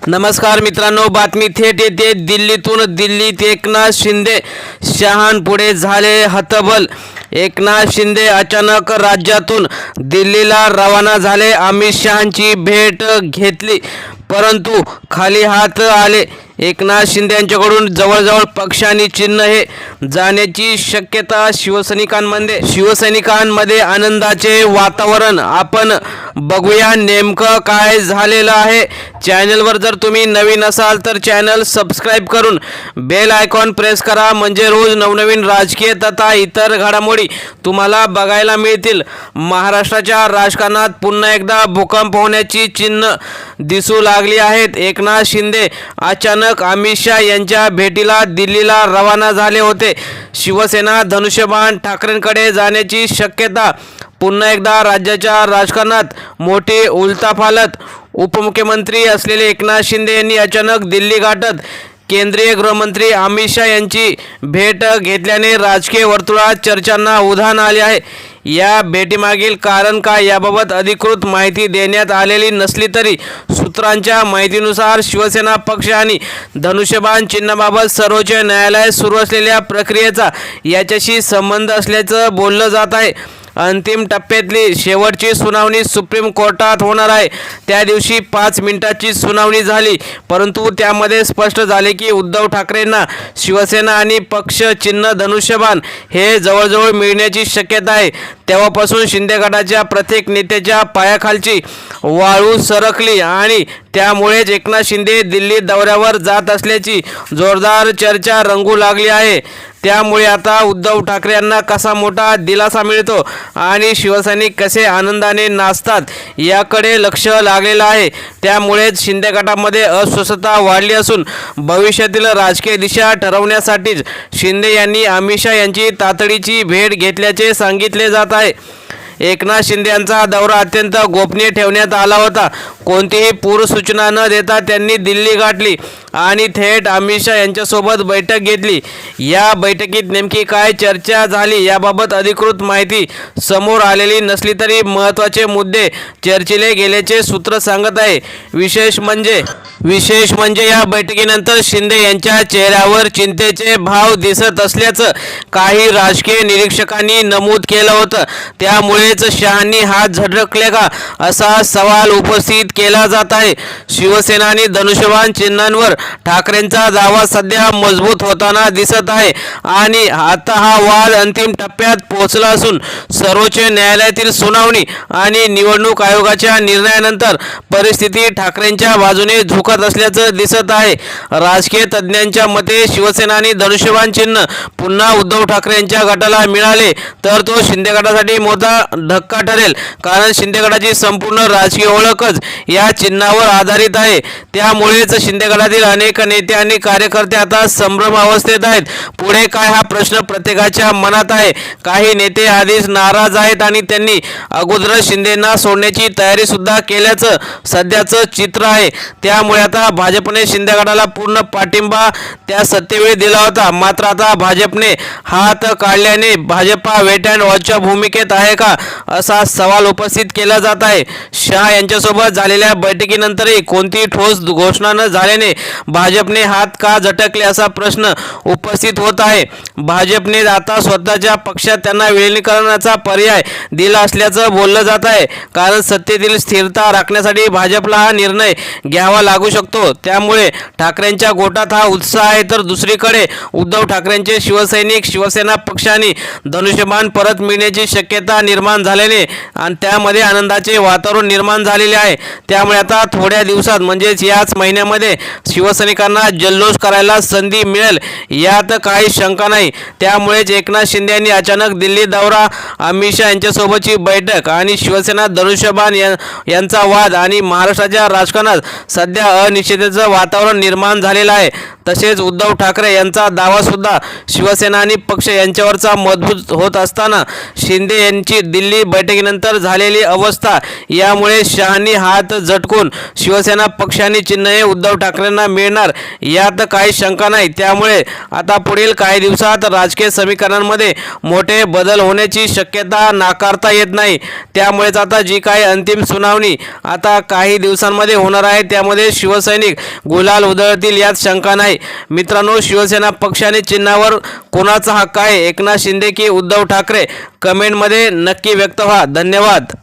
नमस्कार मित्रांनो, बातमी थेट येते दिल्लीतून. दिल्लीत एकनाथ शिंदे शहांपुढे झाले हतबल. एकनाथ शिंदे अचानक राज्यातून दिल्लीला रवाना झाले. अमित शहांची भेट घेतली, परंतु खाली हात आले. एकनाथ शिंदे यांच्याकडून जवळजवळ पक्ष आणि चिन्ह हे जाण्याची शक्यता शिवसैनिकांमध्ये आनंदाचे वातावरण. आपण बघूया नेमकं काय झालेलं आहे. चॅनलवर जर तुम्ही नवीन असाल तर चॅनल सबस्क्राईब करून बेल आयकॉन प्रेस करा, म्हणजे रोज नवनवीन राजकीय तथा इतर घडामोडी तुम्हाला बघायला मिळतील. महाराष्ट्राच्या राजकारणात पुन्हा एकदा भूकंप होण्याची चिन्ह दिसू लागली आहेत. एकनाथ शिंदे अचानक अमित शहा यांच्या भेटीला दिल्लीला रवाना झाले होते. शिवसेना धनुष्यबाण ठाकरेंकडे जाण्याची शक्यता. पुन्हा एकदा राज्याच्या राजकारणात मोठी उलथापालथ. उपमुख्यमंत्री असलेले एकनाथ शिंदे यांनी अचानक दिल्ली गाठत केंद्रीय गृहमंत्री अमित शहा यांची भेट घेतल्याने राजकीय वर्तुळात चर्चांना उधाण आले आहे. या भेटीमागील कारण काय याबाबत अधिकृत माहिती देण्यात आलेली नसली तरी सूत्रांच्या माहितीनुसार शिवसेना पक्ष आणि धनुष्यबाण चिन्हाबाबत सर्वोच्च न्यायालयात सुरू असलेल्या प्रक्रियेचा याच्याशी संबंध असल्याचं बोललं जात आहे. अंतिम टप्प्यातली शेवटची सुनावणी सुप्रीम कोर्टात होणार आहे. त्या दिवशी 5 मिनिटाची सुनावणी झाली, परंतु त्यामध्ये स्पष्ट झाले की उद्धव ठाकरेंना शिवसेना आणि पक्ष चिन्ह धनुष्यबाण हे जवळजवळ मिळण्याची शक्यता आहे. तेव्हापासून शिंदे गटाच्या प्रत्येक नेत्याच्या पायाखालची वाळू सरकली आणि त्यामुळेच एकनाथ शिंदे दिल्ली दौऱ्यावर जात असल्याची जोरदार चर्चा रंगू लागली आहे. त्यामुळे आता उद्धव ठाकरे यांना कसा मोठा दिलासा मिळतो आणि शिवसैनिक कसे आनंदाने नाचतात याकडे लक्ष लागलेलं आहे. त्यामुळेच शिंदे गटामध्ये अस्वस्थता वाढली असून भविष्यातील राजकीय दिशा ठरवण्यासाठीच शिंदे यांनी अमित शहा यांची तातडीची भेट घेतल्याचे सांगितले जात आहे. एकनाथ शिंदे यांचा दौरा अत्यंत गोपनीय ठेवण्यात आला होता. कोणतीही पूर्वसूचना न देता त्यांनी दिल्ली गाठली आणि थेट अमित शहा यांच्यासोबत बैठक घेतली. या बैठकीत नेमकी काय चर्चा झाली याबाबत अधिकृत माहिती समोर आलेली नसली तरी महत्त्वाचे मुद्दे चर्चिले गेल्याचे सूत्र सांगत आहे. विशेष म्हणजे या बैठकीनंतर शिंदे यांच्या चेहऱ्यावर चिंतेचे भाव दिसत असल्याचं काही राजकीय निरीक्षकांनी नमूद केलं होतं. त्यामुळेच शहांनी हात झटकले का असा सवाल उपस्थित केला जात आहे. शिवसेना आणि धनुष्यबाण चिन्हांवर ठाकरेंचा दावा सध्या मजबूत होताना दिसत आहे आणि आता हा वाद अंतिम टप्प्यात पोहोचला असून सर्वोच्च न्यायालयातील सुनावणी आणि निवडणूक आयोगाच्या निर्णयानंतर परिस्थिती ठाकरेंच्या बाजूने झुकत असल्याचं दिसत आहे. राजकीय तज्ज्ञांच्या मते शिवसेना आणि धनुष्यबाण चिन्ह पुन्हा उद्धव ठाकरे यांच्या गटाला मिळाले तर तो शिंदे गटासाठी मोठा धक्का ठरेल, कारण शिंदे गटाची संपूर्ण राजकीय ओळखच या चिन्हावर आधारित आहे. त्यामुळेच शिंदे गटातील अनेक नेते आणि कार्यकर्ते आता संभ्रम अवस्थेत आहेत. पुढे काय हा प्रश्न प्रत्येकाच्या मनात आहे. काही नेते आधीच नाराज आहेत आणि त्यांनी अगोदरच शिंदेंना सोडण्याची तयारी सुद्धा केल्याचं सध्याचं चित्र आहे. त्यामुळे आता भाजपने शिंदे गटाला पूर्ण पाठिंबा त्या सत्तेवेळी दिला होता. मात्र आता भाजपने हात काढल्याने भाजपा वेट अँड वॉचच्या भूमिकेत आहे का असा सवाल उपस्थित केला जात आहे. शहा यांच्यासोबत झालेल्या बैठकीनंतरही कोणतीही ठोस घोषणा न झाल्याने भाजपने हात का झटकले असा प्रश्न उपस्थित होत आहे. भाजपने आता स्वतःच्या पक्षात त्यांना विलीनीकरणाचा पर्याय दिला असल्याचं बोललं जात आहे, कारण सत्तेतील स्थिरता राखण्यासाठी भाजपला हा निर्णय घ्यावा लागू शकतो. त्यामुळे ठाकरेंच्या गोटात हा उत्साह आहे, तर दुसरीकडे उद्धव ठाकरेंचे शिवसैनिक शिवसेना पक्ष आणि धनुष्यबाण परत मिळण्याची शक्यता निर्माण झाल्याने आणि त्यामध्ये आनंदाचे वातावरण निर्माण झालेले आहे. त्यामुळे आता थोड्या दिवसात म्हणजेच याच महिन्यामध्ये शिवसैनिकांना जल्लोष करायला संधी मिळेल यात काही शंका नाही. त्यामुळेच एकनाथ शिंदे यांनी अचानक दिल्ली दौरा, अमित शहा यांच्यासोबतची बैठक आणि शिवसेना धनुष्यबाण यांचा वाद आणि महाराष्ट्राच्या राजकारणात सध्या अनिश्चिततेचं वातावरण निर्माण झालेलं आहे. तसेच उद्धव ठाकरे यांचा दावा सुद्धा शिवसेना आणि पक्ष यांच्यावरचा मजबूत होत असताना शिंदे यांची दिल्ली बैठकीनंतर झालेली अवस्था यामुळे शहांनी हात झटकून शिवसेना पक्ष आणि चिन्ह हे उद्धव ठाकरेंना मिळणार यात काही शंका नाही। त्यामुळे आता पुढील काही दिवसात राजकीय समीकरणांमध्ये मोठे बदल होण्याची शक्यता नाकारता येत नाही। त्यामुळेच आता जी काही अंतिम सुनावणी आता काही दिवसांमध्ये होणार आहे त्यामध्ये शिवसैनिक गुलाल उधळतील यात शंका नाही। मित्रांनो, शिवसेना पक्ष आणि चिन्हावर कोणाचा हक्क आहे, एकनाथ शिंदे की उद्धव ठाकरे, कमेंटमध्ये नक्की व्यक्त व्हा। धन्यवाद।